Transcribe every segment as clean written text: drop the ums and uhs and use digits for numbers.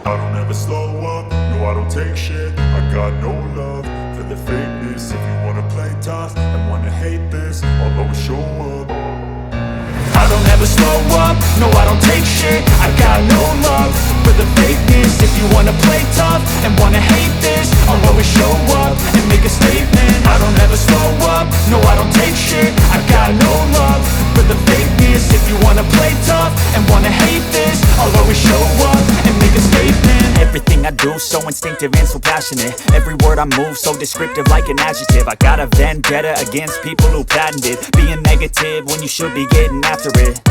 I don't ever slow up, no I don't take shit. I got no love for the fakeness. If you wanna play tough and wanna hate this, I'll always show up. I don't ever slow up, no I don't take shit. I got no love for the fakeness. If you wanna play tough and wanna hate this, I'll always show up and make a statement. I don't ever slow up, no I don't take shit. I got no love for the fakeness. If you wanna play tough and wanna hate this, I'll always show up and make a statement. Everything I do so instinctive and so passionate. Every word I move so descriptive like an adjective. I got a vendetta against people who patented being negative when you should be getting after it.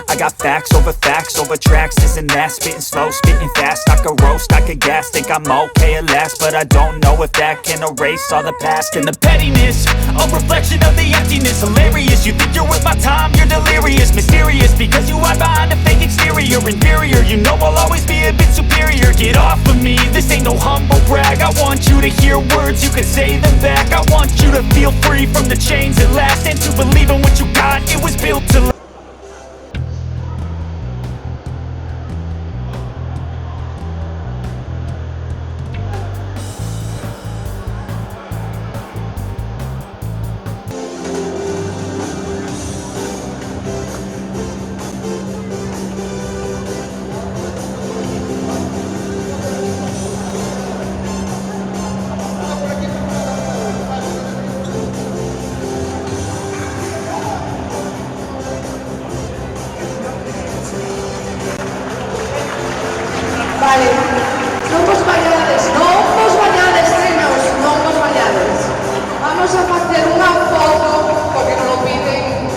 I got facts over tracks, this and that. Spitting slow, spitting fast. I could roast, I could gas. Think I'm okay at last, but I don't know if that can erase all the past. And the pettiness, a reflection of the emptiness. Hilarious, you think you're worth my time, you're delirious. Mysterious, because you hide behind a fake exterior. Inferior, you know I'll always be a bit superior. Get off of me, this ain't no humble brag. I want you to hear words, you can say them back. I want you to feel free from the chains at last, and to believe in what you got, it was built to last. Vale, non vos vayades, nenos, non vos vayades. Vamos a facer unha foto, porque nos lo piden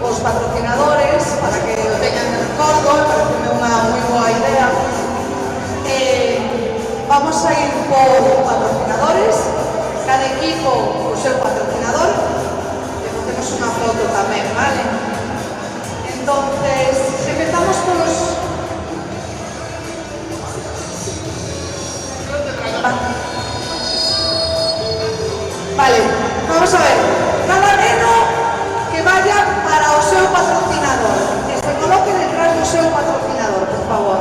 os patrocinadores, para que o teñan de recordo, parece unha moi boa idea. Vamos a ir por patrocinadores, cada equipo o seu patrocinador, e facemos unha foto tamén, vale? Entonces, empezamos polos... Vale, vamos a ver. Cada neno que vaya para o seu patrocinador. Que se coloque detrás do seu patrocinador, por favor.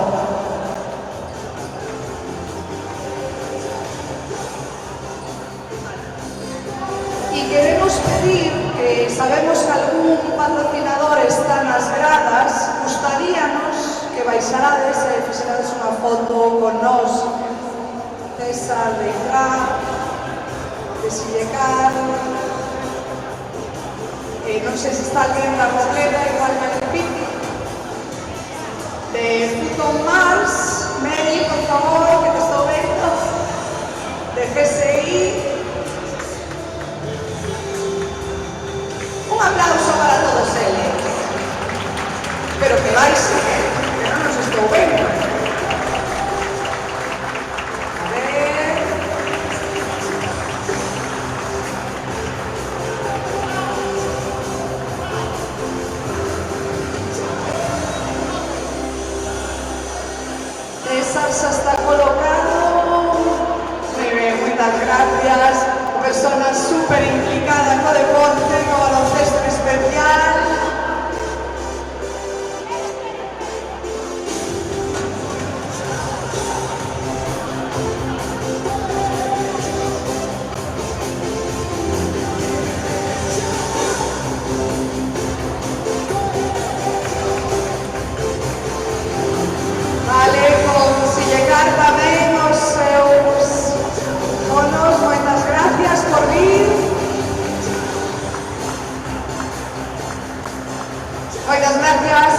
Y queremos pedir, que sabemos que algún patrocinador está nas gradas, gustaríanos que baixarades e fixerades unha foto con nós. César de Itra, de Sillecar, non sei se está alguén da Robleda, igual me repite, de Futon Mars, Mary, por favor, que te estou vendo, de GSI. Un aplauso para todos eles. Pero que baixe, que non nos estou vendo. Xa está colocado. Muy bien, muchas gracias. Persona súper implicada co deporte, co baloncesto en especial.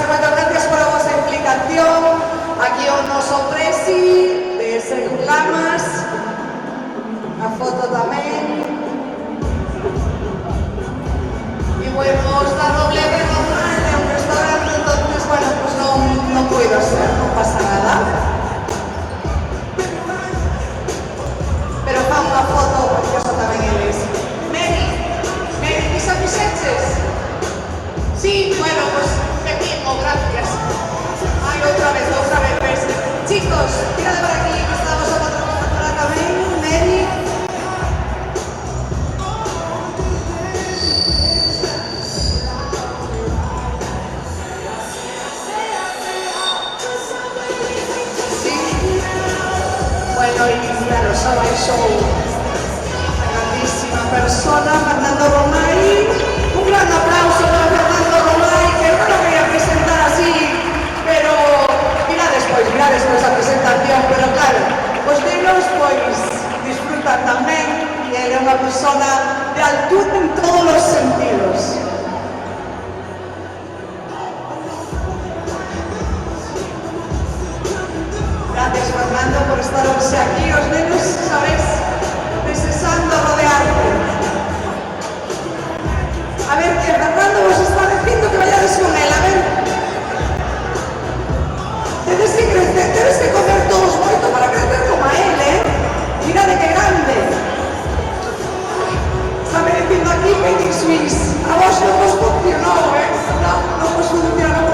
Moitas gracias por a vosa implicación. Aquí o noso presi de Sergio Lamas, a foto tamén. E bueno, os da Robleda normal é un restaurante, entonces, bueno, pues non puido ser, non pasa nada. Pero fan unha foto preciosa tamén eles. Mary, ti xa fixeches? Sí, bueno, pues mismo, gracias. Ay, otra vez, ves. Chicos, tirad por aquí, que estamos a patrocinadora tamén, Mary. Bueno, y claro, sabéis, show, una grandísima persona, Fernando Romay. Un gran aplauso para Fernando Romay, que no lo voy a presentar así, pero mira despois a presentación, pero claro, os nenos, pois, disfrutan tamén, e era unha persona de altura en todos os sentidos. Gracias, Fernando, por estar hoxe aquí. Os nenos, sabes, deseando rodearte. A ver, que Fernando vos está dicindo que vayades con él, a ver. Tedes que crecer, tedes que comer todos moito para crecer como a él, Mira de que grande. Está me dicindo aquí Penny Swiss. A vos non vos funcionou, non vos funcionou.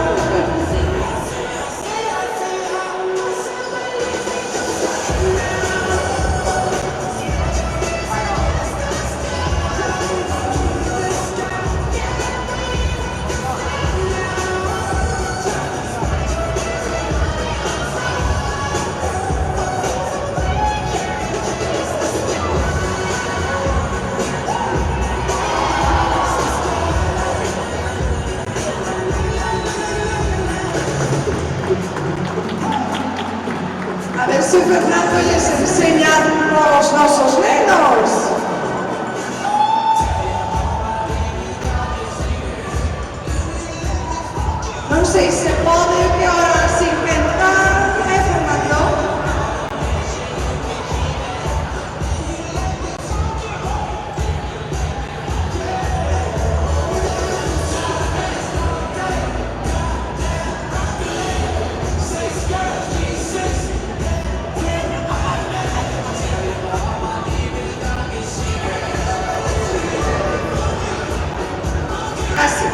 A ver se Fernando lles enseña aos nosos nenos. Non sei se pode que ahora sin pensar, Fernando? Casi.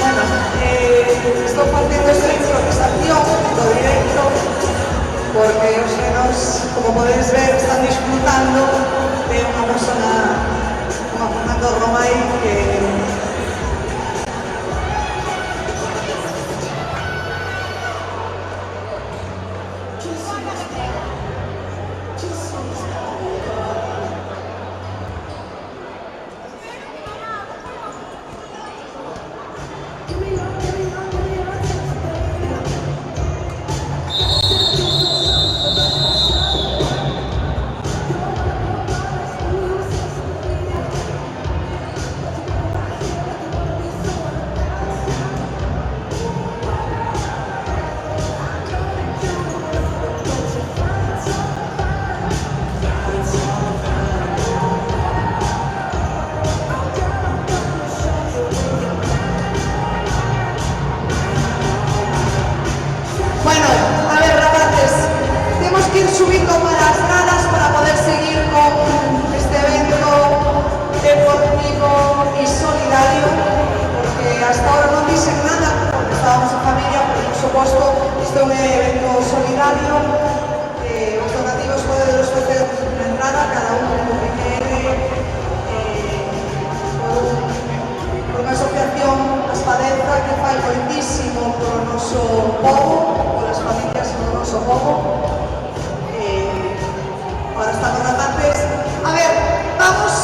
Bueno, estou facendo esta improvisación do directo porque os nenos, como podedes ver, están disfrutando de unha persona como Fernando Romay que bueno, a ver, rapaces, temos que ir subindo para as gradas para poder seguir con este evento deportivo e solidario, porque hasta ahora non dixen nada, porque estábamos en familia, pero por suposto, isto é un evento solidario, os donativos poderos facer na entrada, cada un como que quere, por unha asociación Aspadeza que fai moitísimo polo noso povo, polas familias do noso povo. Ahora estamos rapaces. A ver, vamos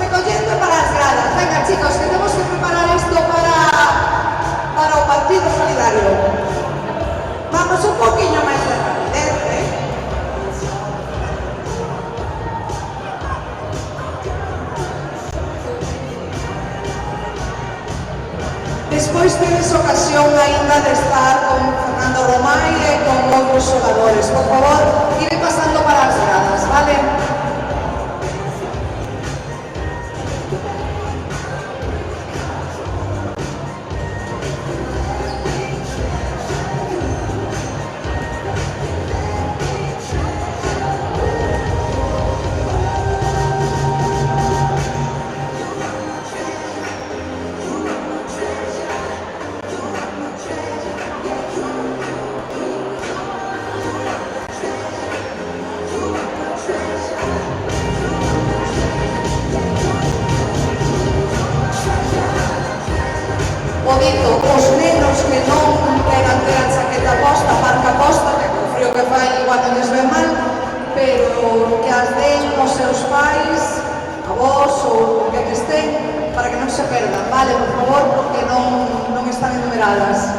recollendo para as gradas. Venga, chicos, que temos que preparar isto para o partido solidario. Vamos un poquinho máis de rapidez, Despois tedes ocasión aínda de estar con Fernando Romay e con outros xogadores. Por favor, ide pasando para as gradas, vale? O dito, os nenos que non queran ter a chaqueta posta, marca posta, que co frío que fai igual non les ve mal, pero que as den os seus pais, avós ou que estén, para que non se perdan, vale, por favor, porque non están enumeradas.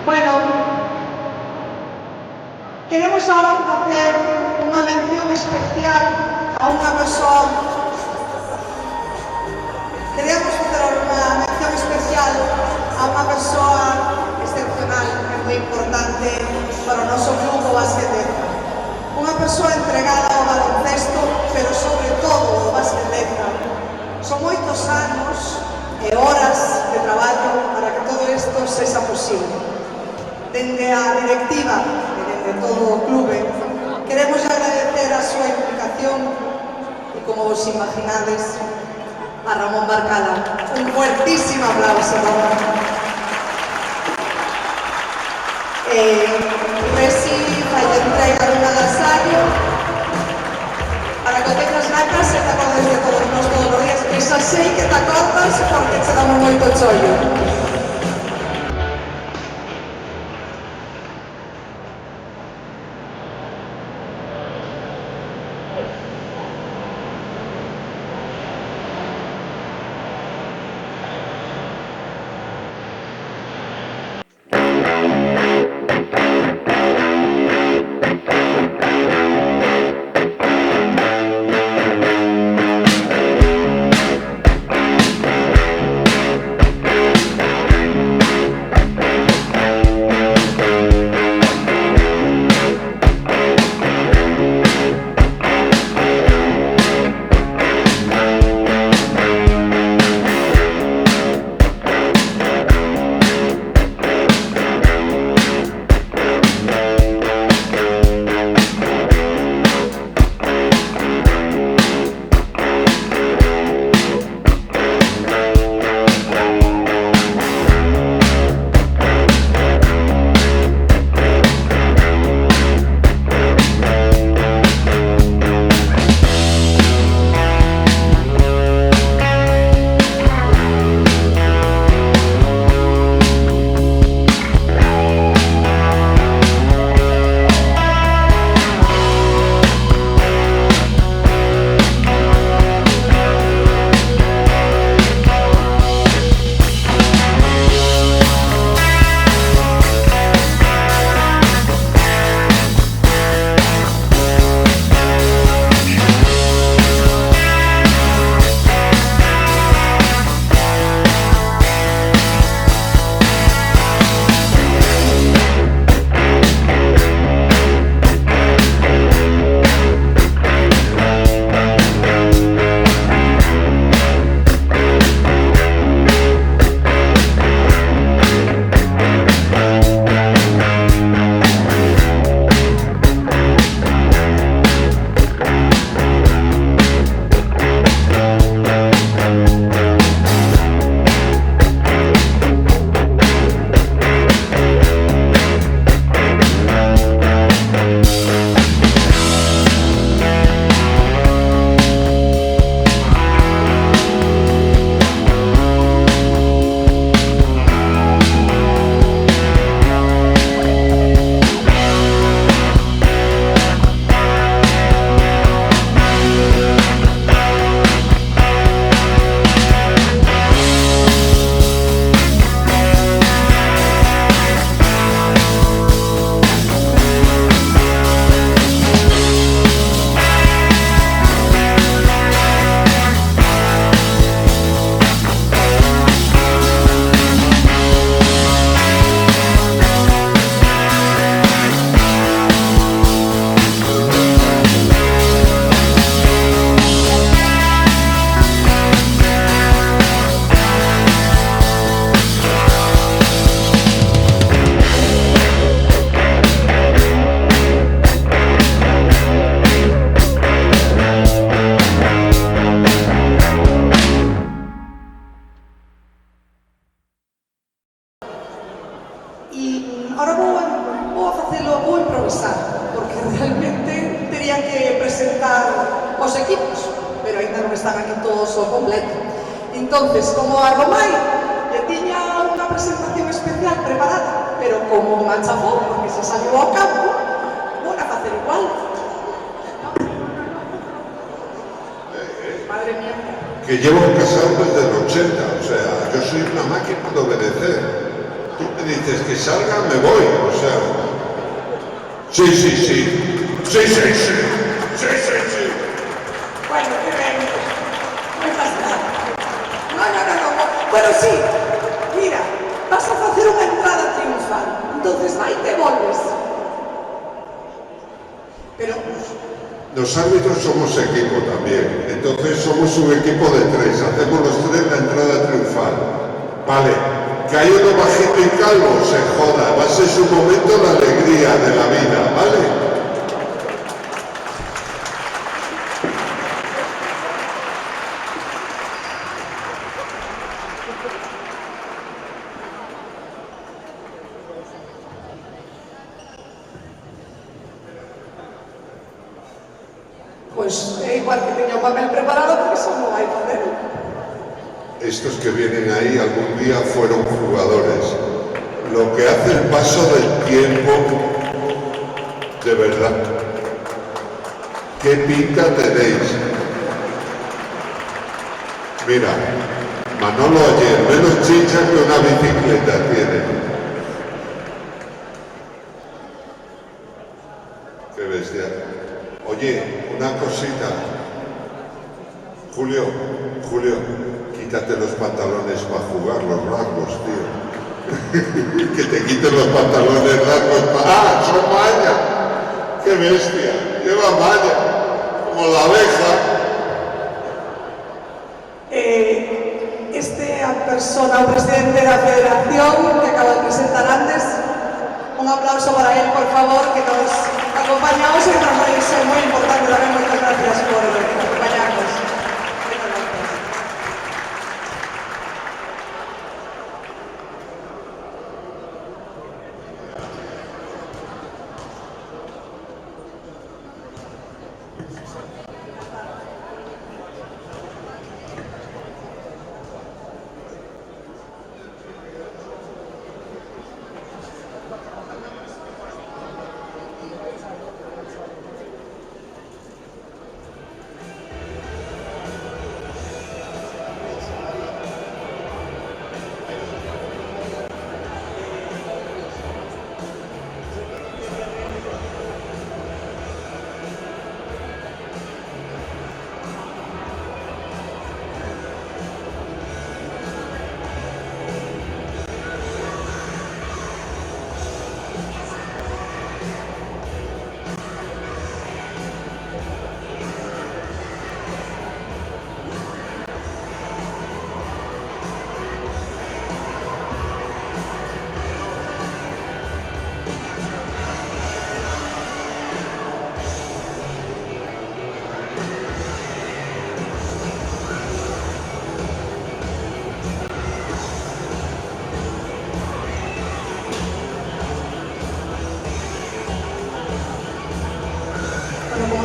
Bueno, queremos ahora hacer unha mención especial a unha persoa. Queremos facer unha mención especial a unha persoa excepcional, que é moi importante para o noso grupo basqueteta. Unha persoa entregada ao baloncesto, pero sobre todo ao basqueteta. Son moitos anos e horas de traballo para que todo isto sexa posible. Dende a directiva e dende todo o clube, queremos agradecer a súa implicación e, como vos imaginades, a Ramón Barcala. Un fuertísimo aplauso, Ramón. Resi fai entrega dun agasallo para que o tengas na casa e te acordes de todos nós todos os días. E xa sei que te acordas porque te damos moito chollo. Ahora vou improvisar, porque realmente tería que presentar os equipos, pero ainda non están aquí todos ao completo. Entonces, como a Romai lle tiña unha presentación especial preparada, pero como unha chafou, porque se saliu ao campo, vou a facer igual. Madre mía. Que llevo casado desde el 80, o sea, yo soy una máquina de obedecer. Tú me dices que salga, me voy, o sea. Sí. Bueno, que ben. Non pasa nada. No. Bueno, sí. Mira, vas a facer unha entrada triunfal. Entonces vai te volves. Pero Los árbitros somos equipo también, entonces somos un equipo de 3, hacemos los 3 la entrada triunfal. Vale, que hay uno bajito y calvo, se joda, va a ser su momento de alegría de la vida, ¿vale? pues é igual que teña o papel preparado, porque eso non vai facer. Estos que vienen ahí algún día fueron jugadores. Lo que hace el paso del tiempo, de verdad. ¿Qué pinta tenéis? Mira, Manolo ayer, menos chicha que una bicicleta tiene. Qué bestia. Oye, una cosita. Julio, quítate los pantalones para jugar, los largos, tío. Que te quiten los pantalones largos para... ¡Ah, son malla! ¡Qué bestia! Lleva malla, como la abeja. Persona, o presidente da Federación, que acaba de presentar antes, un aplauso para él, por favor, que nos acompañamos y nos va a ser muy importante también. Muchas gracias por acompañarnos.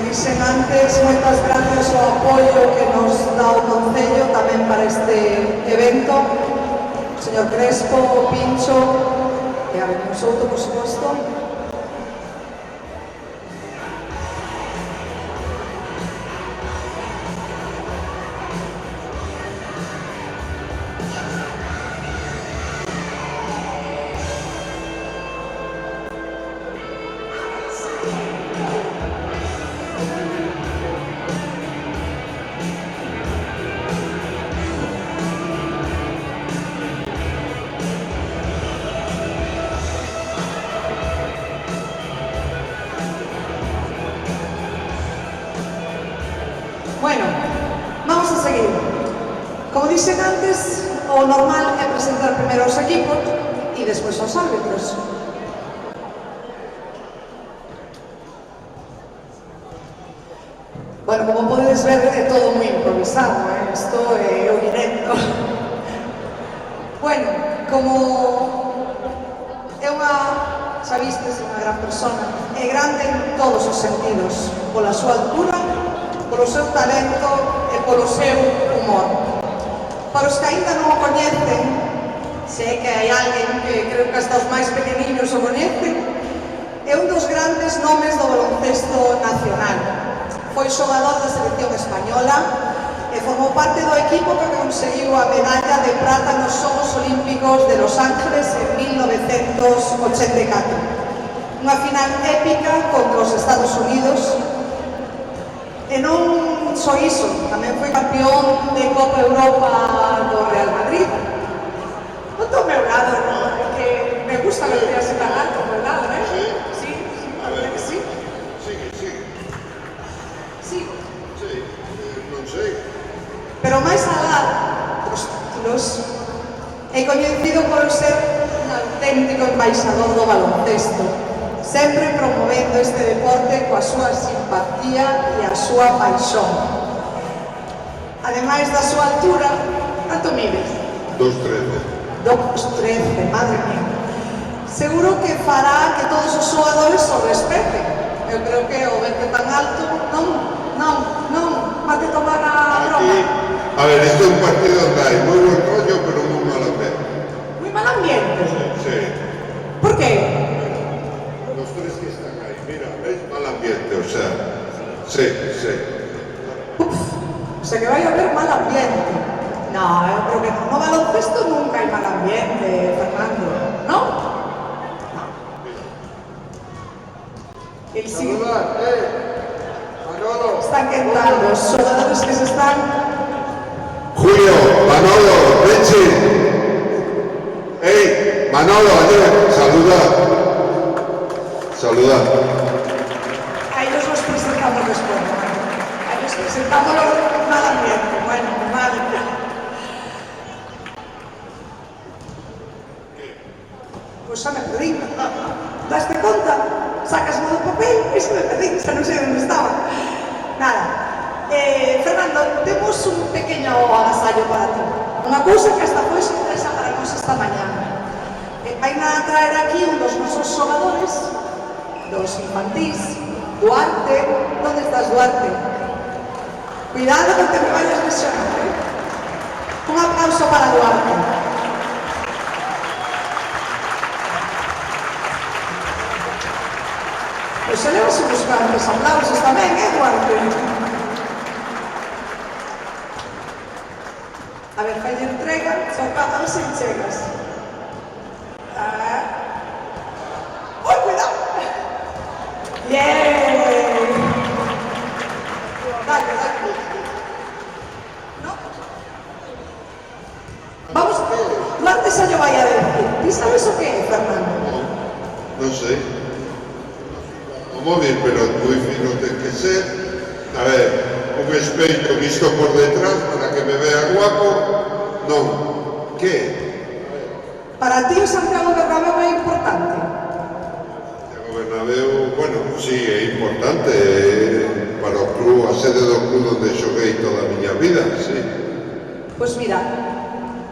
Dixen antes, moitas gracias ao apoio que nos dá o Concello tamén para este evento. O señor Crespo, o Pincho e a Benio Souto, por suposto. Bueno, vamos a seguir. Como dixen antes, o normal é presentar primeiro os equipos e despois os árbitros. Bueno, como podedes ver, é todo moi improvisado, isto é o directo. Bueno, como é unha, xa vistes, unha gran persona, é grande en todos os sentidos, pola súa altura, polo seu talento e polo seu humor. Para os que ainda non o coñecen, sei que hai alguén que creo que hasta os máis pequeniños o coñecen, é un dos grandes nomes do baloncesto nacional. Foi xogador da selección española e formou parte do equipo que conseguiu a medalla de prata nos Xogos Olímpicos de Los Ángeles en 1984. Unha final épica contra os Estados Unidos. E non só iso, tamén foi campeón de Copa Europa do Real Madrid. Non do meu lado, non, porque me gusta ver así tan alto, do meu lado, ¿eh? Sí, sí, a ver que sí. Sí. non sei. Pero máis alá dos títulos, é coñecido por ser un auténtico embaixador do baloncesto, sempre promovendo este deporte coa súa simpatía e a súa paixón. Ademais da súa altura, canto mides? 2,13. 2,13, madre mía. Seguro que fará que todos os xogadores o respeten. Eu creo que o verte tan alto, non, mate tomar a broma. A ver, este é un partido onde hai moi buen rollo, pero moi mal ambiente. Moi mal ambiente. Sí. Por que? Los tres que están aí, mira, ves, mal ambiente, o sea, sí. O sea que vai haber mal ambiente. No, eu creo que no. No baloncesto nunca hai mal ambiente, Fernando, ¿no? No. El siguiente. Manolo. Están quentando os xogadores que se están... Julio, Manolo, Benchi. Hey, Manolo, ayer, saluda. A ellos los presentamos después. A ellos presentamos los mal ambiente. Bueno, mal. Pues xa me perdí. Daste conta? Sacas do papel e xa me perdí. Xa non sei onde estaba. Nada. Fernando, temos un pequeño agasallo para ti. Unha cousa que hasta foi sorpresa para nós esta mañá. Vai a traer aquí un dos nosos xogadores, dos infantís, Duarte. Onde estás, Duarte? Cuidado que te me vayas lesionar, ¿eh? Un aplauso para Duarte. Pois se levas uns cantos aplausos tamén, Duarte? A ver, fai entrega, a ver se chegas. ¡Uy, cuidado! ¡Bien! Dale. ¿No? Vamos, Duarte xa yo vai a decir. Ti sabes o que é, Fernando? Non sei. O móvil, pero moi fino ten que ser. A ver, un espello visto por detrás para que me vea guapo. Non. Que? Para ti o Santiago Bernabéu é importante? Santiago Bernabéu, bueno, sí, é importante para o club, a sede do club onde xoguei toda a miña vida, sí. Pois mira,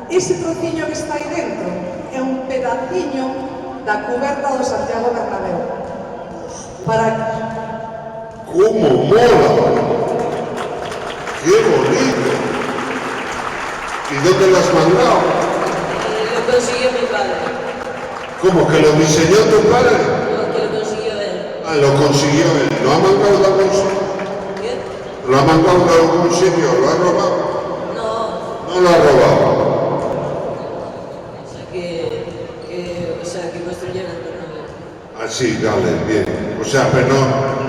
ese trociño que está aí dentro é un pedaciño da cuberta do Santiago Bernabéu. Para... ¡Cómo mola! ¡Qué bonito! ¿Y dónde lo has mandado? Lo consiguió mi padre. ¿Cómo que lo diseñó tu padre? No, que lo consiguió él. Ah, lo consiguió él. ¿Lo ha mandado de algún sitio? ¿Qué? ¿Lo ha mandado de algún sitio? ¿Lo ha robado? No. No lo ha robado. O sea que construyeron el Bernabéu. Ah, sí, dale, bien. O sea, pero no...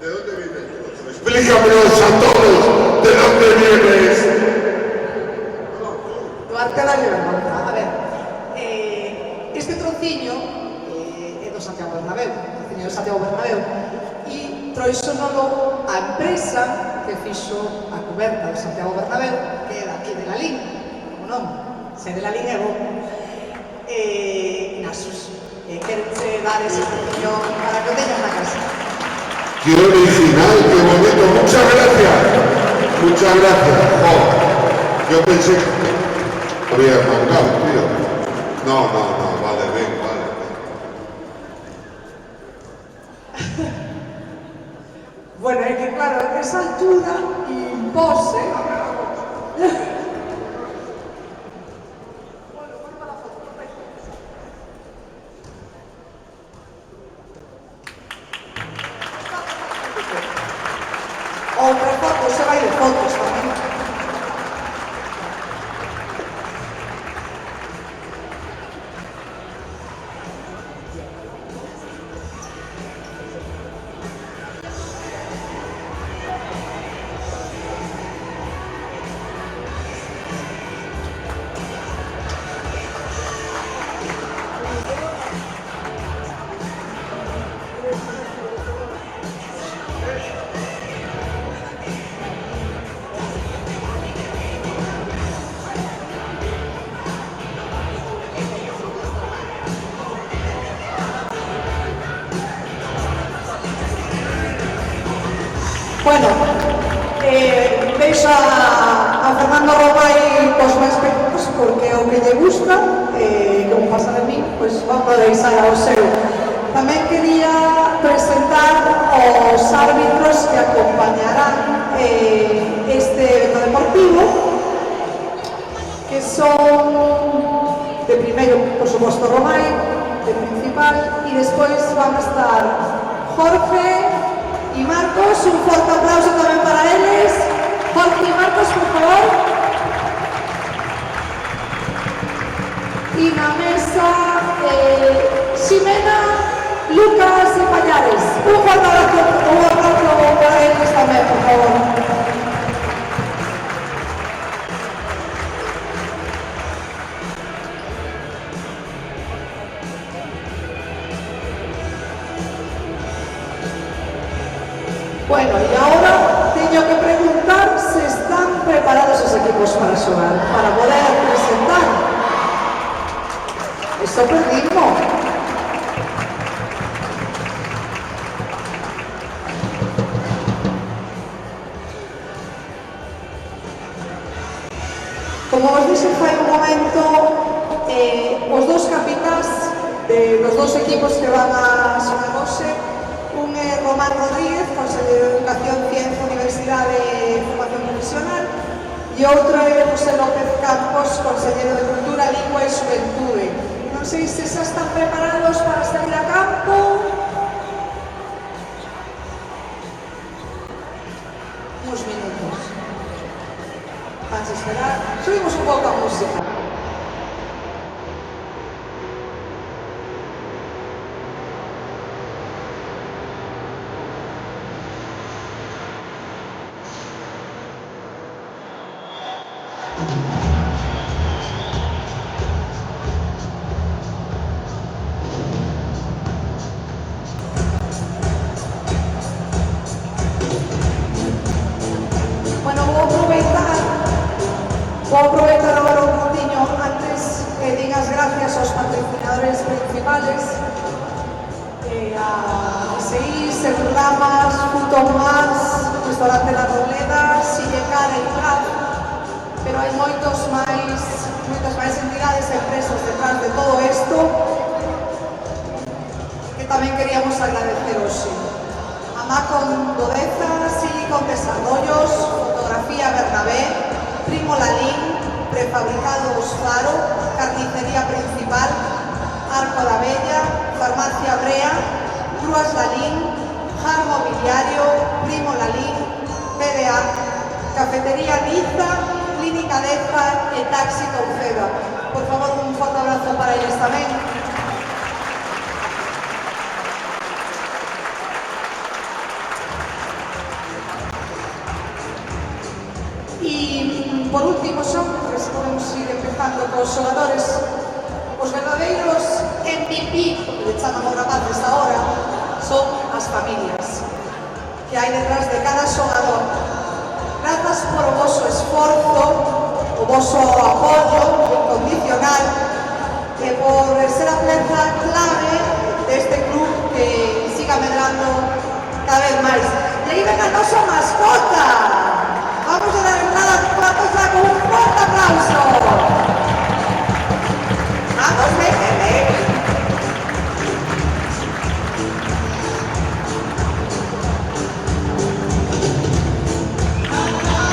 ¿De dónde vienes? Explícamelos a todos. ¿De dónde vienes? Duarte da vergonza. A ver, este trociño é do Santiago Bernabéu, o trociño do Santiago Bernabéu, e troixonolo a empresa que fixo a cuberta do Santiago Bernabéu, que é daqui de Lalín, o non, se de Lalín é bo, Nasus. Querense dar ese trociño para que o teñas na casa. ¡Qué original, qué bonito! ¡Muchas gracias! ¡Muchas gracias! Yo pensé que había mangado, tío. No, vale, ven, vale. Bueno, es que claro, a esa altura impose. Outra foto, se vai de fotos tamén. Bueno, deixo a Fernando Romai cos máis pequenos porque o que lle gusta, como pasa de mí, pois vamos a deixar ao seu. Tamén quería presentar os árbitros que acompañarán este evento deportivo, que son de primeiro, por suposto, Romai, de principal, e despois van a estar Jorge y Marcos. Un fuerte aplauso también para ellos. Jorge y Marcos, por favor. Y la mesa, Ximena, Lucas y Pañares. Un fuerte aplauso para ellos también, por favor. Bueno, y ahora tengo que preguntar si están preparados los equipos para xogar, para poder presentar. Eso perdimos. Como os dije fai un momento, os dos capitáns de los dos equipos que van a xogar hoxe, un é Román Rodríguez, Conselleiro de Educación, Ciencia, Universidade e Formación Profesional, e outro é José López Campos, Conselleiro de Cultura, Lingua e Xuventude. Non sei se xa están preparados para salir a campo. Uns minutos. Vas a esperar. Subimos un pouco a música. Vou aproveitar agora un poquinho antes que digas gracias aos patrocinadores principales, a SI, Segurdamas, Futón Más, Restaurante La Robleda, Sillecara e Prat, pero hai moitas máis entidades e empresas detrás de todo isto que tamén queríamos agradecer hoxe. A Macon Dodeza, Silicon Desarrollos, Fotografía Bernabé, Primo Lalín, Prefabricados Faro, Carnicería Principal, Arco da Bella, Farmacia Brea, Grúas Lalín, Jar Mobiliario, Primo Lalín, PDA, Cafetería Niza, Clínica Deza e Taxi Conceda. Por favor, un forte abrazo para eles tamén. Por último, son, porque se podemos ir empezando con os xogadores, os verdadeiros MVP, que le chaman os rapaces ahora, son as familias que hai detrás de cada xogador. Grazas por o vosso esforzo, o vosso apoio incondicional e por ser a peza clave deste club que siga medrando cada vez máis. E aí ven a nosa mascota. Vamos a dar entrada a cosa con un forte aplauso. Vamos, ven, ven, ven.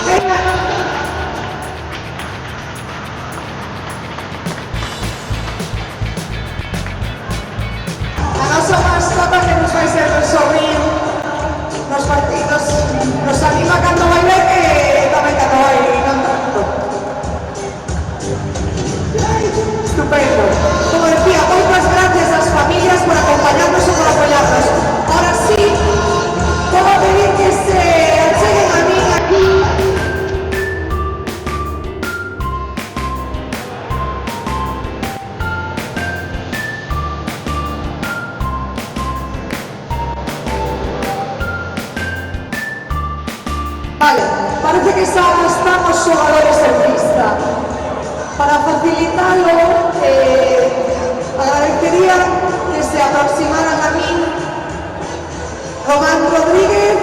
Venga. A nosa mascota que nos vai ser sorrir nos partidos, nos anima cando vai ver e tamén cando vai non tanto. Estupendo. Como decía, moitas gracias ás familias por acompañarnos e por apoyarnos. Ahora sí, como pedir que se acheguen a mí aquí. Vale, parece que xa están os xogadores en pista. Para facilitalo, agradecería que se aproximaran a mí Román Rodríguez,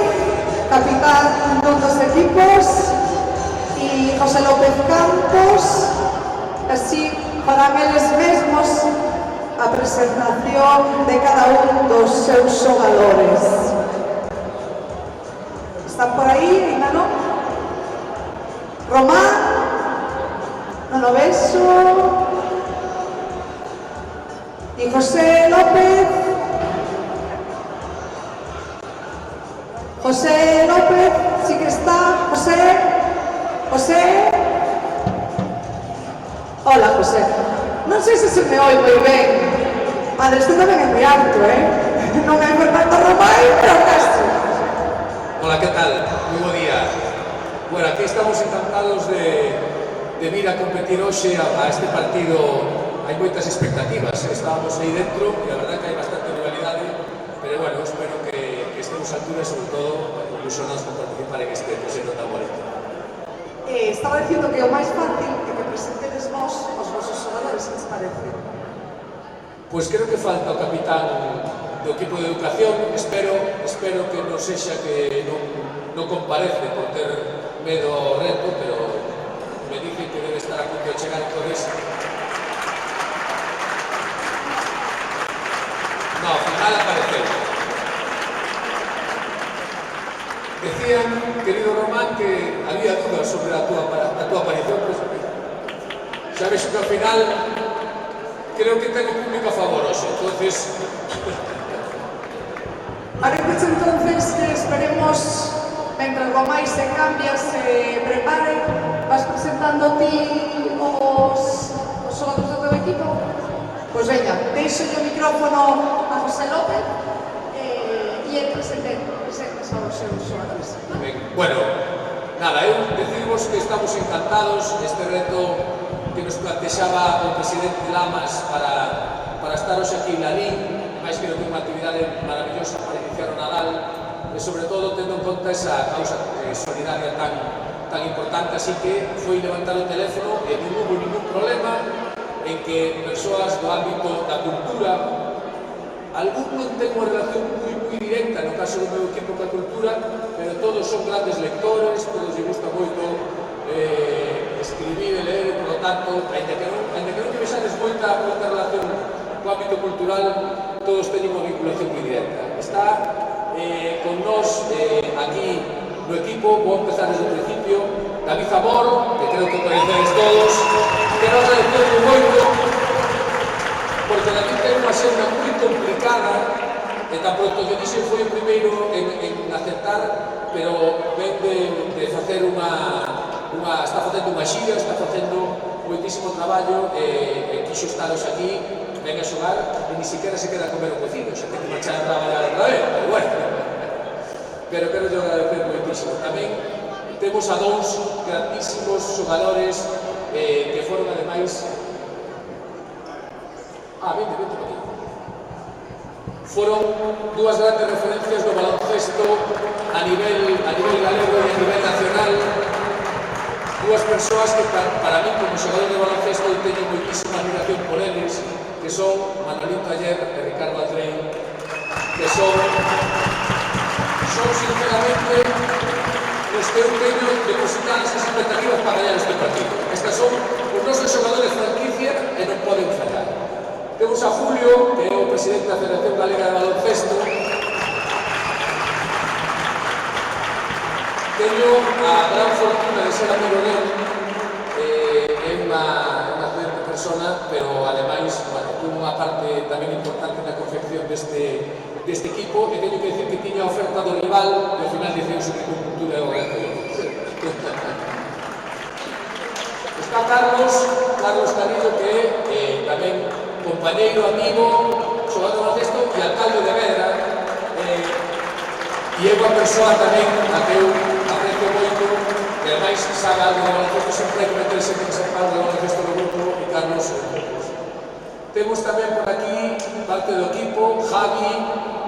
capitán dun dos equipos, e José López Campos, así farán eles mesmos a presentación de cada un dos seus xogadores. Están por aí, ainda non? Román, non o vexo. E José López. José López, sí que está. José. José. Hola, José. Non sei se me oi moi ben. Madre, isto tamén é moi alto, Non é Fernando Román, pero casi. Hola, ¿qué tal? Muy buen día. Bueno, aquí estamos encantados de vir a competir hoxe a este partido. Hai moitas expectativas, estábamos aí dentro e a verdad que hai bastante rivalidade, pero bueno, espero que estemos a altura e sobre todo ilusionados con participar en este proxecto tan bonito. Estaba dicindo que o máis fácil é que presentedes vos os vosos xogadores, que os parece? Pois creo que falta o capitán do equipo de educación, espero que non sexa que non comparece por ter medo ao reto, pero me dicen que debe estar a punto de chegar, entonces no, ao final apareceu. Decían, querido Román, que había dudas sobre a túa aparición, pues, xa vexo que ao final creo que ten o público a favor hoxe, entonces Parece entonces que esperemos, mentre Román se cambia, se prepare, vas presentando ti os xogadores do teu equipo? Pois veña, deixo o micrófono a José López e el presentes aos seus xogadores. Bueno, nada, eu decidimos que estamos encantados este reto que nos plantexaba o presidente Lamas para estar hoxe aquí en Lalín, máis que unha actividade maravillosa para iniciar o Nadal e sobre todo tendo en conta esa causa solidaria tan importante, así que foi levantar o teléfono e non hubo ningún problema en que persoas do ámbito da cultura, algún non ten unha relación moi directa no caso do meu equipo coa cultura, pero todos son grandes lectores, todos lle gusta moito escribir e ler, por lo tanto, ainda que non tivesades moita relación co ámbito cultural, todos teñen unha vinculación moi directa. Está con nós aquí no equipo, vou empezar desde o principio, David Zamor, que creo que coñecedes todos, quero agradecerle moito, porque David ten unha senda moi complicada, e tan pronto que dixen foi o primeiro en aceptar, pero ven de facer está facendo unha xira, está facendo moitísimo traballo, e quixo estaros aquí, ven a xogar e ni siquiera se queda a comer o cocido, xa ten que marchar a traballar outra vez, pero bueno. Pero quero yo agradecer moitísimo. Tamén temos a dous grandísimos xogadores que foron ademais... vente por aquí. Foron dúas grandes referencias do baloncesto a nivel galego e a nivel nacional. Dúas persoas que para mí como xogador de baloncesto teño moitísima admiración por eles, que son Manolito Ayer e Ricardo Andrei, que son son sinceramente os que eu teño depositadas as expectativas para gañar este partido. Estas son os nosos xogadores franquicia e non poden fallar. Temos a Julio, que é o presidente da Federación Galega de Baloncesto. Teño a gran fortuna de ser amigo dele. É unha excelente persona, pero ademais, bueno, tuvo unha parte tamén importante na confección deste equipo, e teño que decir que tiña a oferta do rival, e ao final dicen que con cultura é o reto. Está Carlos Carrillo, que é tamén compañeiro, amigo, xogador de baloncesto e alcalde de Vedra, e é unha persoa tamén a que eu aprecio moito, e ademais sabe algo de baloncesto, sempre hai que meterse que se fala de baloncesto do grupo, e Carlos Temos tamén por aquí parte do equipo, Javi,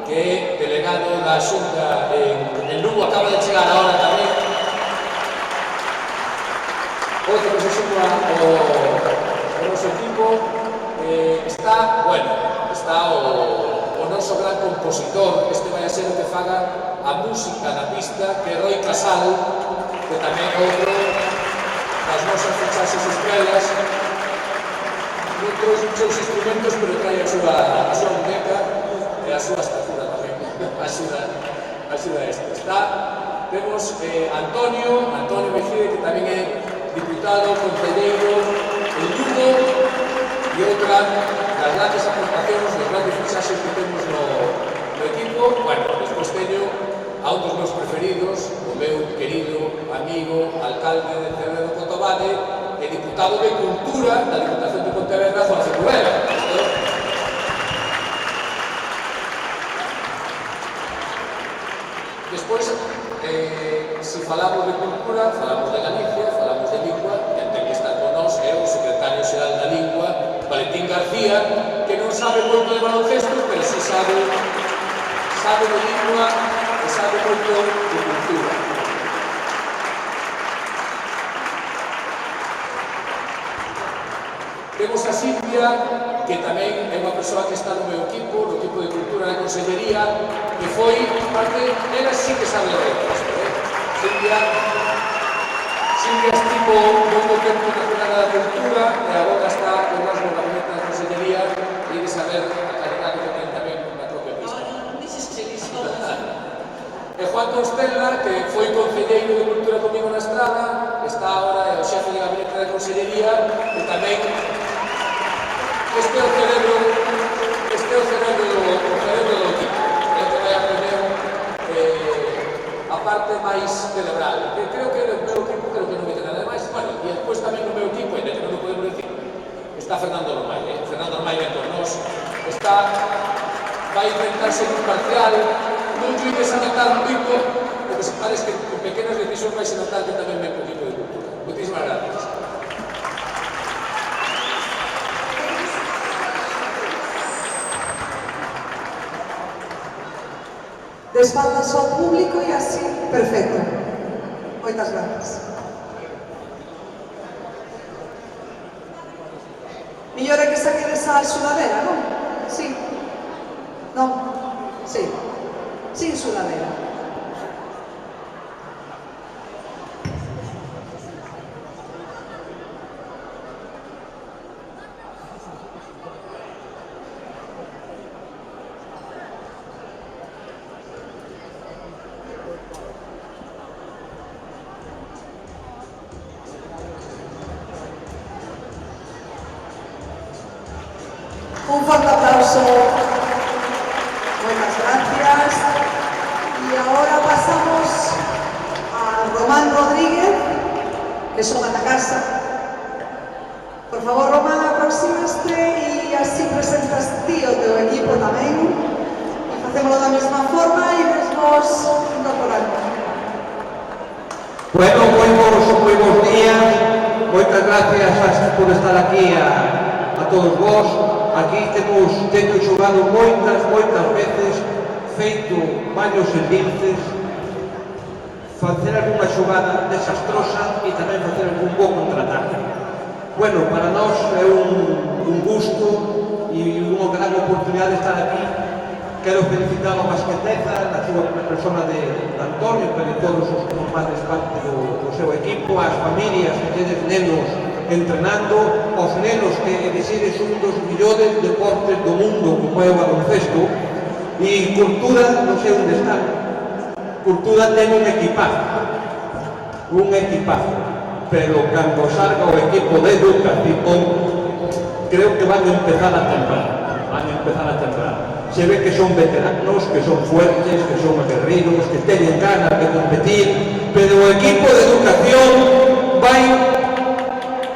que é delegado da Xunta en Lugo, acaba de chegar ahora tamén. Outro que se suma o noso equipo. Está o noso gran compositor, este vai a ser o que faga a música na pista, que é Roi Casal, que tamén é outro das nosas fichaxes estrelas. Non trouxe muchos instrumentos, pero trae a súa muñeca e a súa estatura tamén. Axuda esto. Temos Antonio Mejide, que tamén é diputado, concelleiro en Lugo, e outra das grandes aportacións, dos grandes fichaxes que temos no equipo. Bueno, despois teño a un dos meus preferidos, o meu querido amigo, alcalde de Cerredo do Cotobade e diputado de Cultura da Diputación de Pontevedra, Juan Cerruela. Despois, se falamos de cultura, falamos de Galicia, falamos de lingua, e ten que estar con nós é o secretario xeral da lingua, Valentín García, que non sabe moito de baloncesto, pero si sabe de lingua e sabe moito de cultura. Temos a Silvia, que tamén é unha persoa que está no meu equipo, no equipo de cultura da Consellería, que foi parte, ela sí que sabe de retos. Silvia estivo moito tempo na Junta da Cultura e agora está con nós no gabinete da Consellería e de saber a calidade que ten tamén na propia pista. E Juan Constella, que foi concelleiro de Cultura comigo na Estrada, está agora o xefe de gabinete da Consellería e tamén este é o cerebro do equipo, que vai a aprender a parte máis cerebral. Creo que no meu equipo creo que non me ten nada máis. Bueno, e despois tamén no meu equipo, e que non o podemos decir, está Fernando Romay. Fernando Romay ven con nós. Vai intentar ser imparcial, non lluides a notar moito, porque se parece que con pequenas decisións vais a notar que tamén ven co equipo de cultura. Moitísimas gracias. De espaldas ao público e así, perfecto. Moitas gracias. Millor é que saquedes a sudadera, non? Sí. Non? Sí. Sin sudadera. Un fuerte aplauso. Muchas gracias. Y ahora pasamos a Román Rodríguez, que son a la casa. Por favor, Román, aproximaste y así presentas ti o teu equipo tamén. E facémoslo da mesma forma e mesmos incorporando. Bueno, moi bons días. Moitas gracias por estar aquí a todos vos. Aquí teño xogado moitas veces, feito varios servizos, facer algunha xogada desastrosa e tamén facer algún bo contraataque. Bueno, para nós é un gusto e unha gran oportunidade de estar aquí quero felicitar a Basqueteza na súa persona de Antonio, pero de todos os que formades parte do seu equipo, as familias que tedes nenos entrenando, aos nenos que decides un dos millores deportes do mundo como é o baloncesto, e Cultura non sei onde está. Cultura ten un equipazo, pero cando salga o equipo de educación creo que van a empezar a temblar. Se ve que son veteranos, que son fuertes, que son aguerridos, que teñen ganas de competir, pero o equipo de educación vai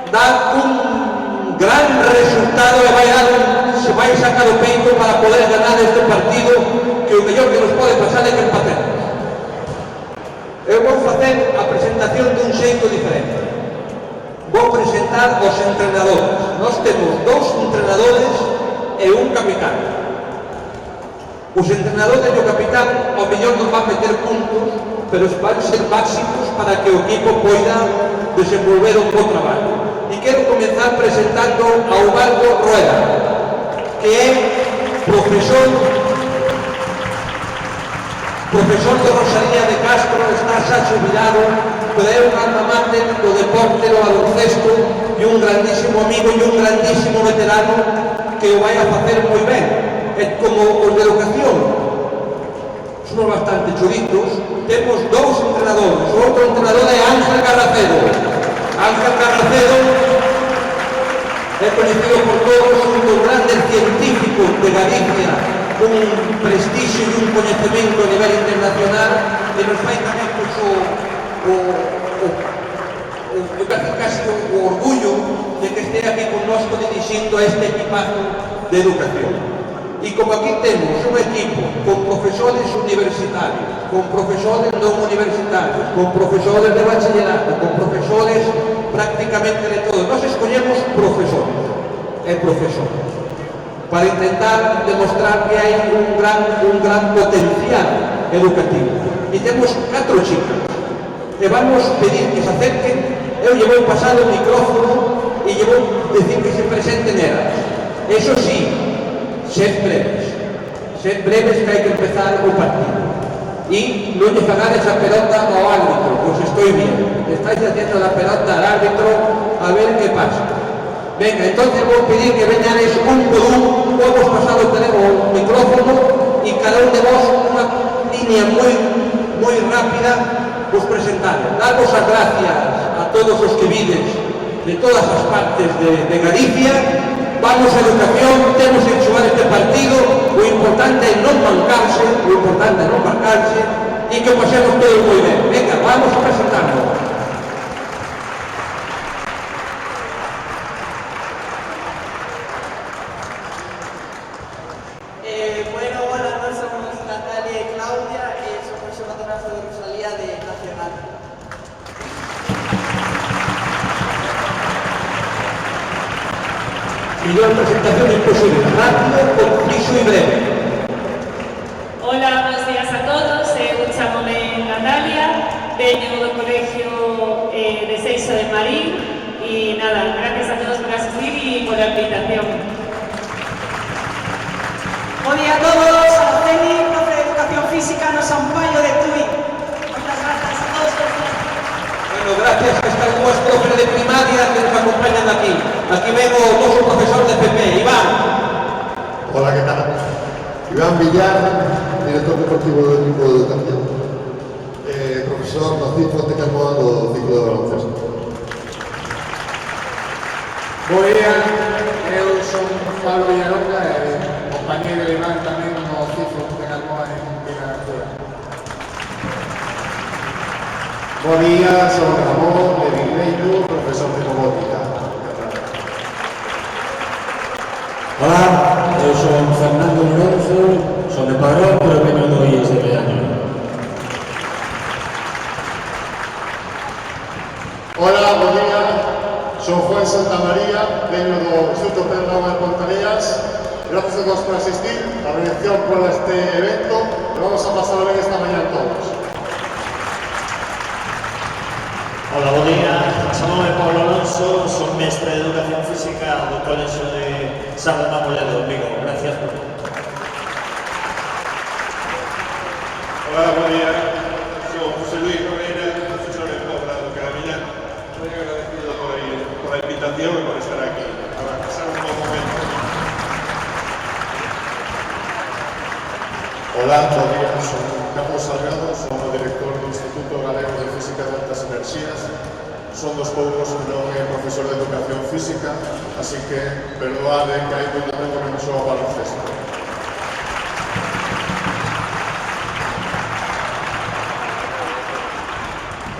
dar un gran resultado e se vai sacar o peito para poder ganar este partido, que o mellor que nos pode pasar é que empatemos. Eu vou facer a presentación dun xeito diferente. Vou presentar os entrenadores. Nós temos 2 entrenadores e un capitán. Os entrenadores e o capitán ao mellor non van meter puntos, pero van ser básicos para que o equipo poida desenvolver un bo traballo. E quero comenzar presentando a Ubaldo Rueda, que é profesor de Rosalía de Castro, está xa xubilado, pero é un alma mater do deporte do baloncesto e un grandísimo amigo e un grandísimo veterano que o vai a facer moi ben. Como os de educación somos bastante churitos, temos 2 entrenadores. O outro entrenador é Ángel Carracedo. Ángel Carracedo é conhecido por todos, un dos grandes científicos de Galicia, un prestigio e un coñecemento a nivel internacional, e nos fai tamén casi o orgullo de que este aquí connosco dirixindo a este equipazo de educación. E como aquí temos un equipo con profesores universitarios, con profesores non universitarios, con profesores de bachillerato, con profesores prácticamente de todo, nós escollemos profesores para intentar demostrar que hai un gran potencial educativo. E temos 4 chicas e vamos pedir que se acerquen. Eu lle vou pasar o micrófono e lle vou decir que se presenten elas. Eso sí, sed breves que hai que empezar o partido. E non lle fagades a pelota ao árbitro, que os estoy viendo. Estáis haciendo la pelota al árbitro a ver que pasa. Venga, entonces vou pedir que veñades un por un, vamos pasar o micrófono e cada un de vos unha línea moi rápida vos presentar. Darvos as gracias a todos os que vides de todas as partes de Galicia. Vamos a educación, temos que xogar este partido, o importante é non mancarse, e que pasemos todos moi ben. Venga, vamos a presentarnos. Buenas noches, somos Natalia y Claudia, somos patronas de Rosalía de Nacional. Millor presentación imposible, rápido, conciso e breve. Hola, buenos días a todos, chamome Natalia, veño do Colegio de Seixo de Marín e nada, gracias a todos por asistir e por la invitación. Buen día a todos, Araceli, profe de Educación Física no San Paio de Tui. Muchas gracias a todos por venir. Bueno, gracias a estas dúas profes de primaria que nos acompañan aquí. Aquí vengo noso profesor de PP, Iván. Hola, ¿qué tal? Iván Villar, director deportivo do equipo de educación. Profesor no ciclo de Carmoa do ciclo de baloncesto. Bo día, eu son Pablo Villaronga e compañeiro de Iván tamén no ciclo de Carmoa en Villaronga. Bo día, son Ramón de Viveiro, profesor de robótica. Hola, eu son Fernando Lorenzo, son de Padrón, pero veño do IES de Beaño. Hola, bo día, son Juan Santamaría, veño do Instituto Pedro Nova de Pontareas. Gracias a todos por asistir, a reacción por este evento, e vamos a pasar ben esta mañá todos. Hola, bo día, chamame Pablo Alonso, son mestre de Educación Física do Colexio de San Román Moledo, Vigo. Gracias por... Hola, buen día. Soy José Luis Correira, profesor en Pobra do Caramillán. Muy agradecido por la invitación y por estar aquí, para pasar un buen momento. Hola, buen día. Soy Carlos Salgado, soy o director do Instituto Galego de Física de Altas Enerxías. Son dos poucos que non é profesor de Educación Física, así que perdoade que hai moito tempo que non xogo baloncesto.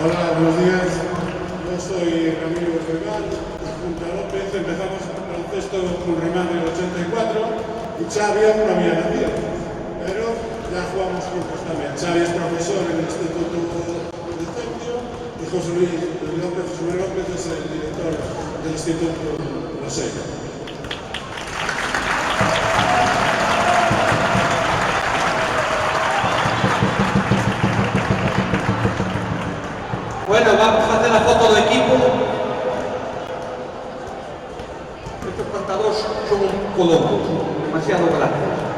Hola, buenos días. Yo soy Ramiro Fergal, junto a López empezamos el baloncesto con Remán en el 84 y Xavi aún no había nacido, pero ya jugamos juntos también. Xavi es profesor en el Instituto de Centio y José Luis López es el director del Instituto de La Seca. Bueno, vamos a hacer la foto de equipo. Estos pantalones son un colombo, demasiado grandes.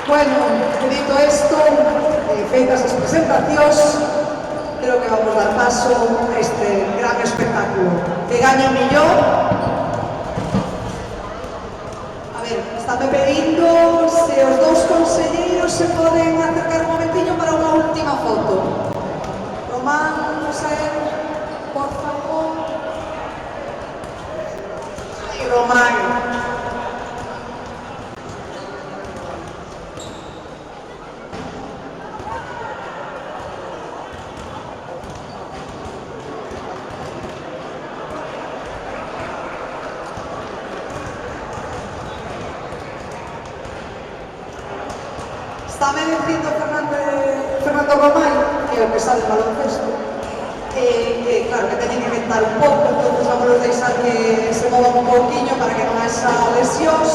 Bueno, dito isto, feitas as presentacións, creo que vamos dar paso a este gran espectáculo. Que gaña o millón. A ver, estáme pedindo se os dous conselleiros se poden acercar un momentiño para unha última foto. Román, José, por favor. Ai, Román. Estame dicindo Fernando Román, que é o que sabe de baloncesto, que claro, que teñen que inventar un pouco, entón vamos a deixar que se movan un pouquiño para que non haxa lesións.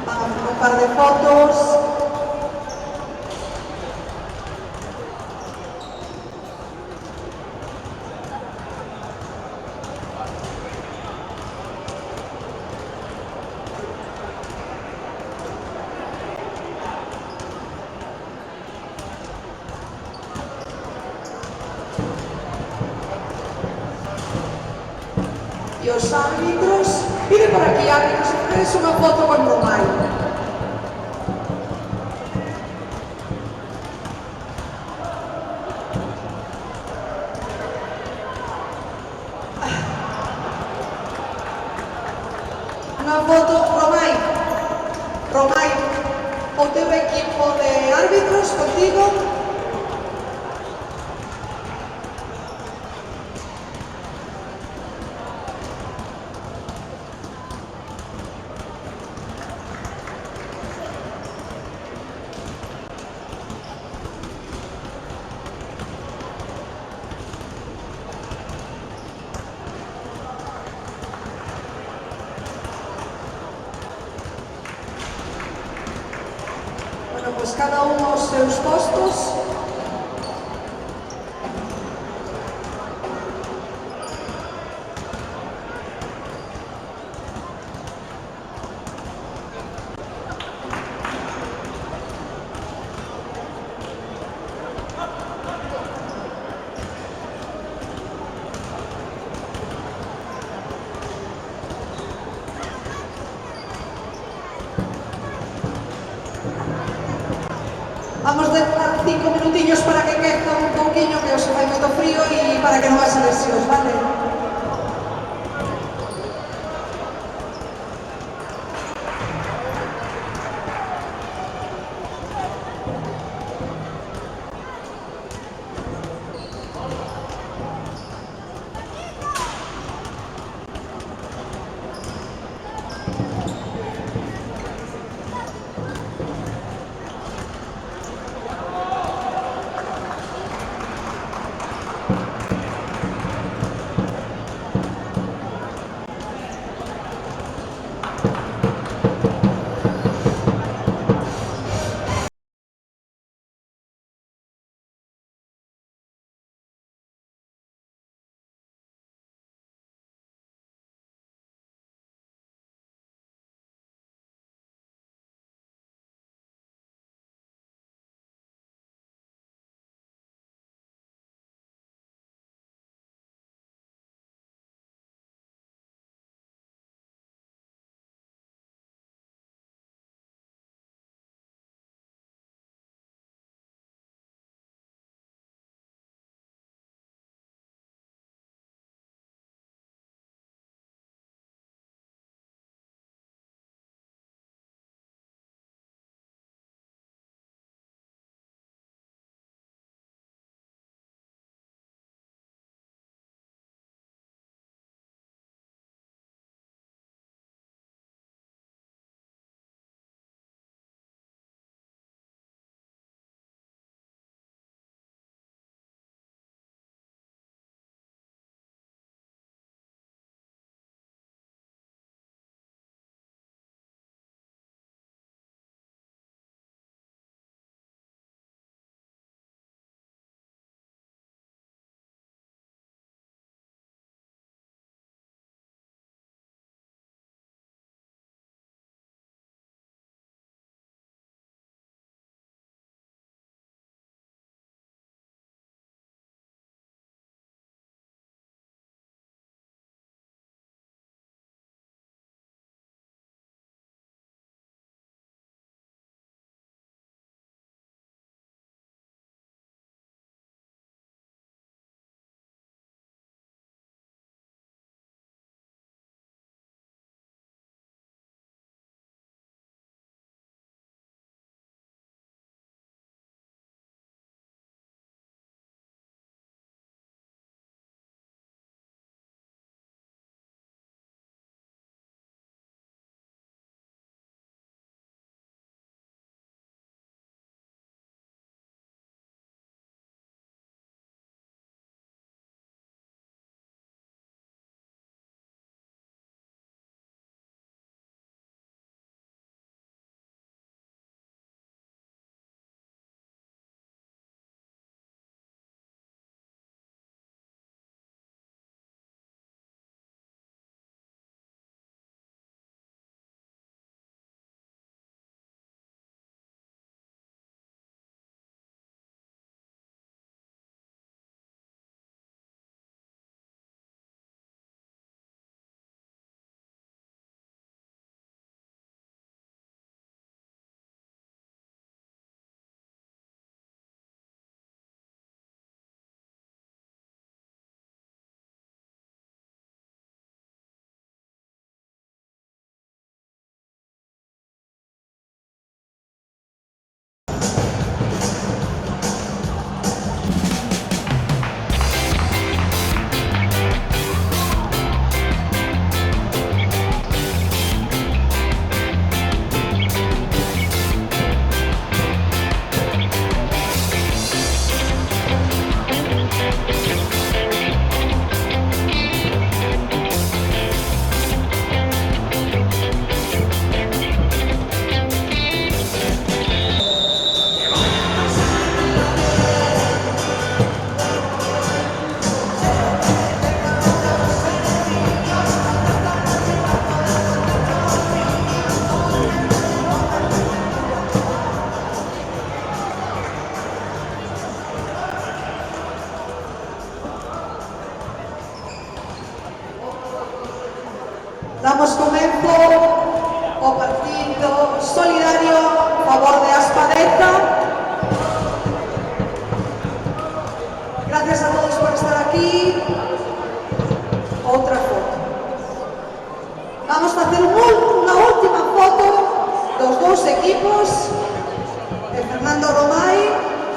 Van a hacer un par de fotos. E os árbitros, pide por aquí, árbitros, es unha foto con Román. Unha foto, Román, o teu equipo de árbitros contigo. Bueno, pues cada un aos seus postos. Vamos a dar 5 minutillos para que quede un pouquiño, que os fai moito frío e para que non haxa lesións, vale?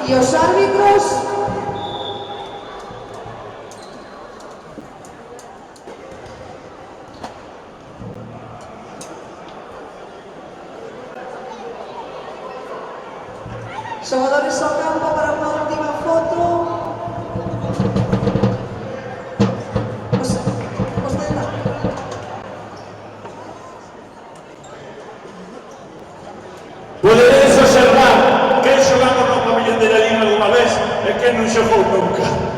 E os árbitros xogadores ao campo para unha última foto. Poderéis observar quen xogamos no pabellón de Lalín alguna vez e quen non xogou nunca.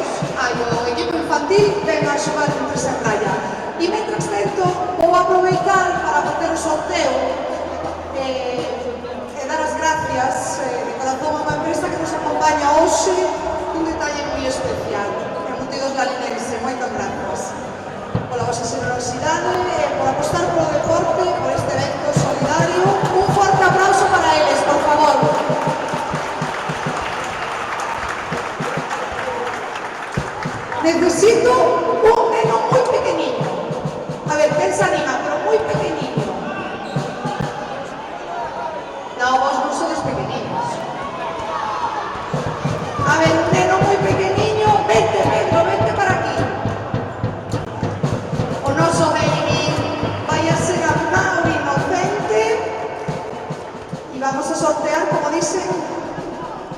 pequenos, hai o equipo infantil, ven a xogar en tres en raya. E mentres tanto, vou aproveitar para facer o sorteo e dar as gracias de corazón a unha empresa que nos acompaña hoxe un detalle moi especial. Embutidos Lalinense, moitas gracias pola vosa generosidade e por apostar polo deporte, por este evento solidario. Un forte aplauso para eles, por favor. Necesito un neno moi pequeniño. A ver, quen se anima, pero moi pequeniño. No, vos non sodes pequeniños. A ver, un neno moi pequeniño, vente, Pedro, vente para aquí. O noso baby vai a ser a Mauro inocente e vamos a sortear, como dicen,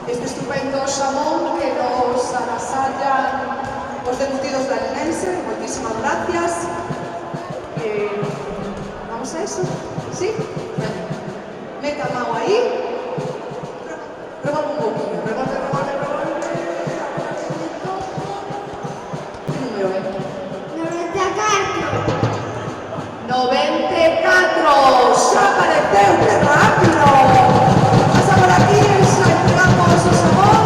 este estupendo xamón que nos agasallan os deputidos Lalinense. Moitísimas gracias. Vamos a eso? ¿Sí? Bueno. Meta a mão aí. Revolve un pouquinho. Revolve. Que número é? 94. Xa apareceu, que rápido. Pasa por aquí, xa entregamos o sabón.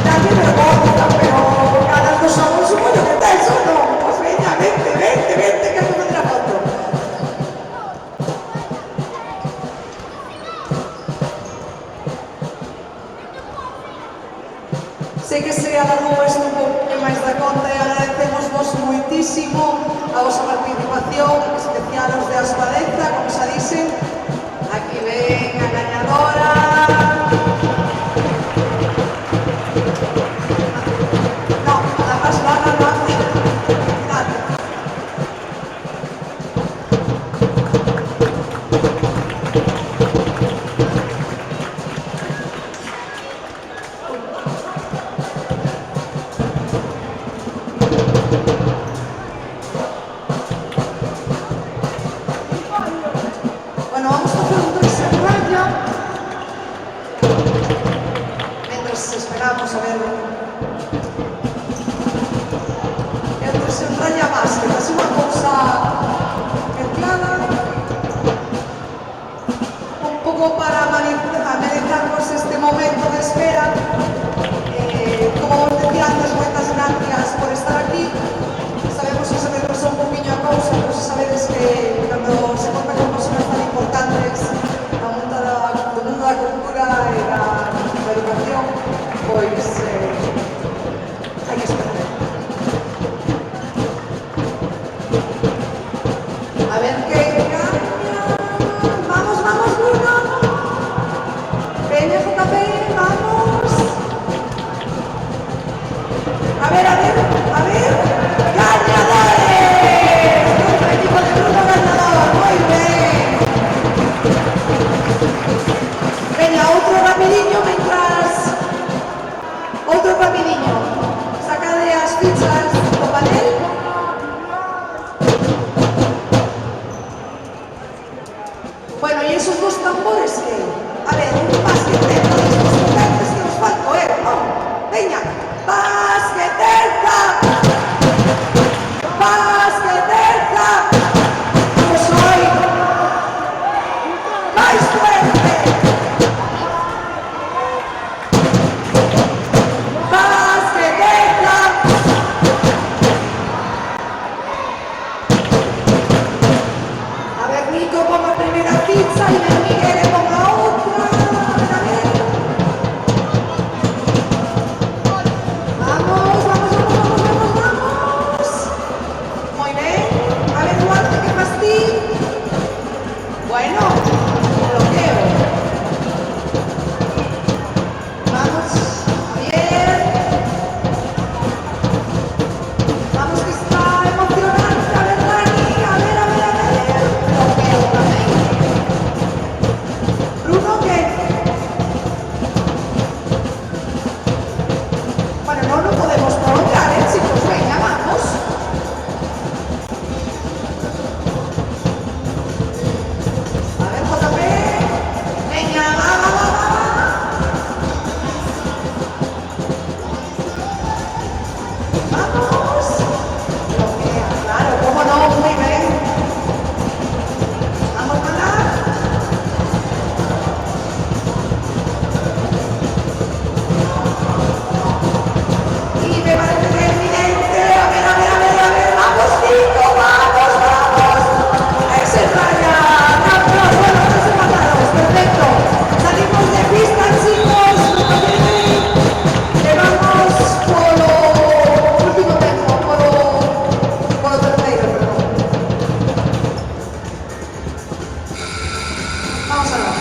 Dame vergonza, pero ganas do sabón supoño que tes, ou non? Pois veña, vente, que me pondrá foto. Sei que se alargou isto un pouco máis da conta e agradecemos vos moitísimo a vosa participación, especial aos de Aspadeza, como xa dixen. Aquí ven a gañadora. No, la más baja no hace. Dale. Bueno, vamos a hacer un tres en raya. Mientras esperamos a ver. El tres en raya básquet, así una cosa mezclada. Un poco para amenizarnos este momento de espera. Como os decía antes, moitas gracias por estar aquí. Sabemos que se me retrasou un poquinho a cousa, pero sabedes que cando se conta con personas tan importantes do mundo da cultura e da educación, pois hai que esperar. A ver que gaña. Vamos, Bruno. Veña, JP, vamos. A ver. ¡Ganadores! Nuestro equipo de Bruno ganador. Muy bien. Venga, outro rapidiño mientras... Outro rapidiño. Sacade as fichas do panel. Bueno, e esos dos tambores que... A ver, un basquetero destes potentes que nos falto, Veña. ¡Basqueteza! Vamos hoy. ¡Más fuerte! ¡Basqueteza! A ver, Nico ponga a primera pizza y Miguel le ponga otra. A ver. Vamos. Muy bien. A ver, Duarte, ¿qué más ti? Bueno, bloqueo. Vamos, Javier. Vamos, que está emocionante. A ver, Dani. A ver. Bloqueo también. Bruno, ¿qué? Bueno, no podemos prolongar, chicos. Venga, vamos. A ver, JP. Vamos a ver.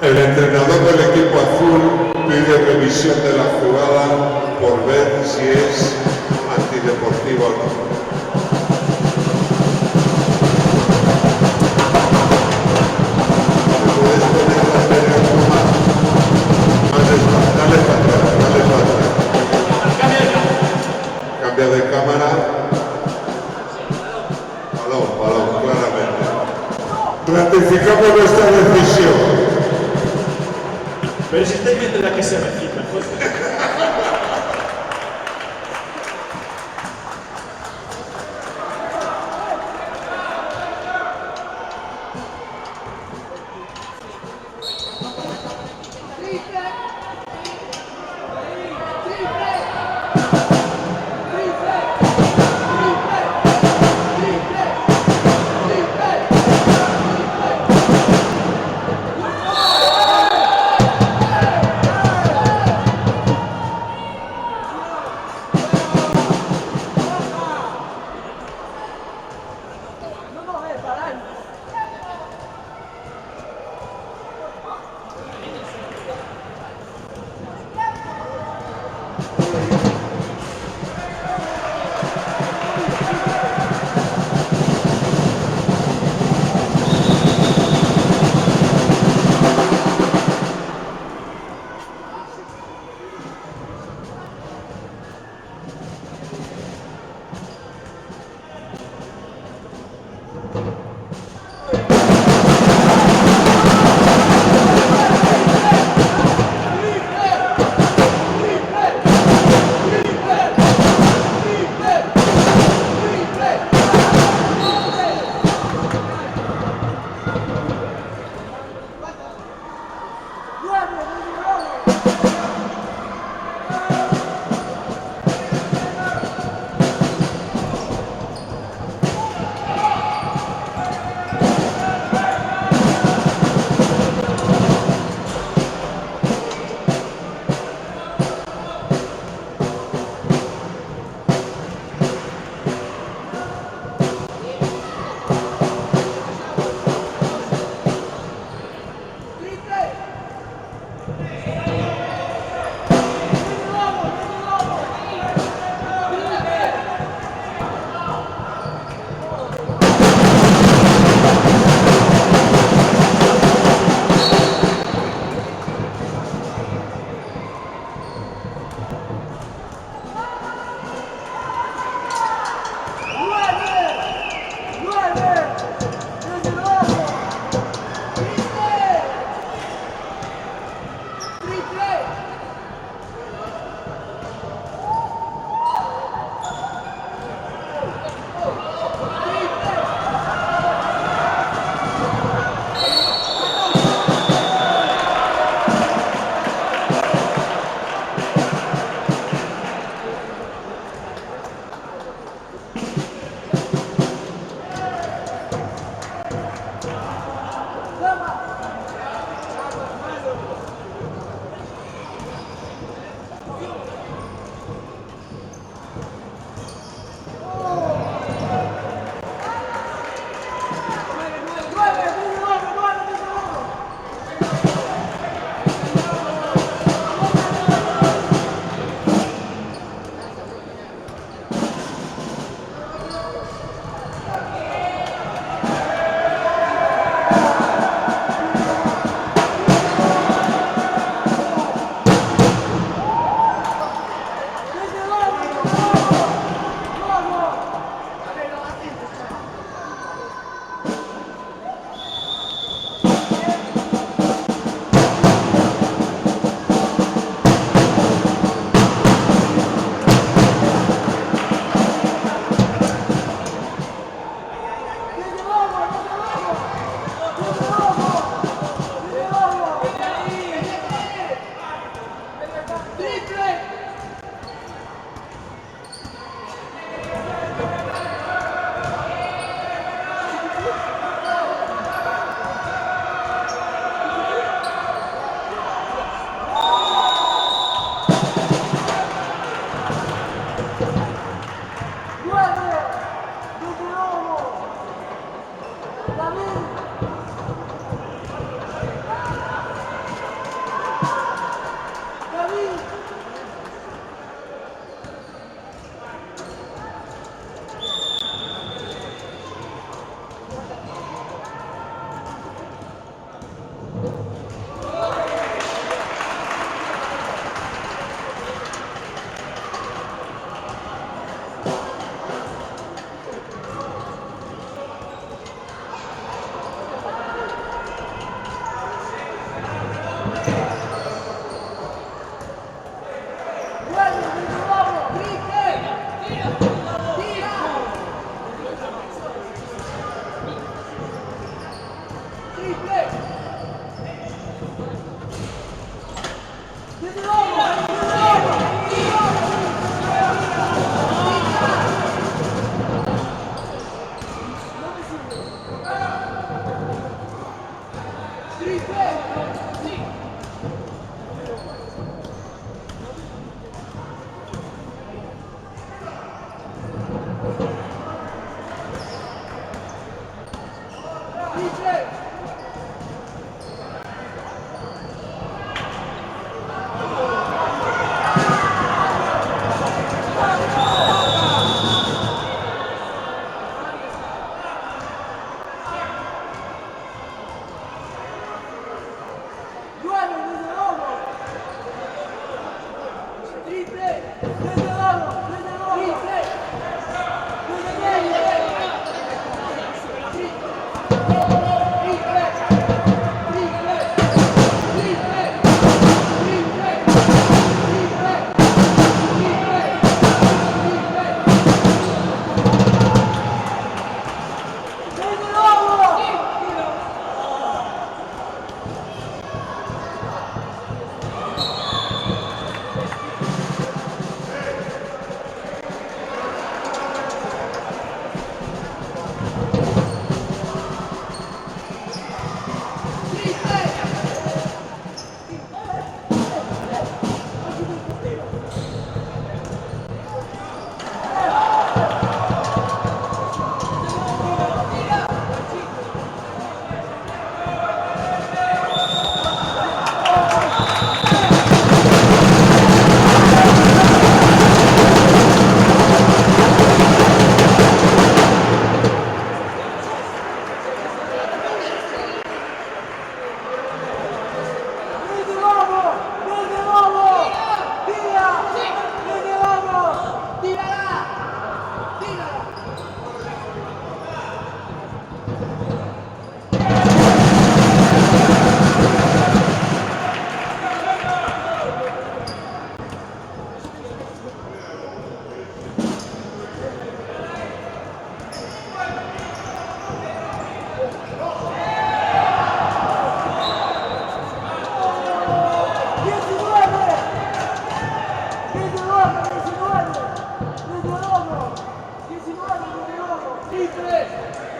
El entrenador del equipo azul pide revisión de la jugada por ver si es antideportiva o no. ¿Puedes poner la tele un poco más? Dale para atrás, dale para atrás. Cambia de cámara. Balón, claramente. Ratificamos nuestra decisión. Pero si estáis viendo la que se recita, José. 19,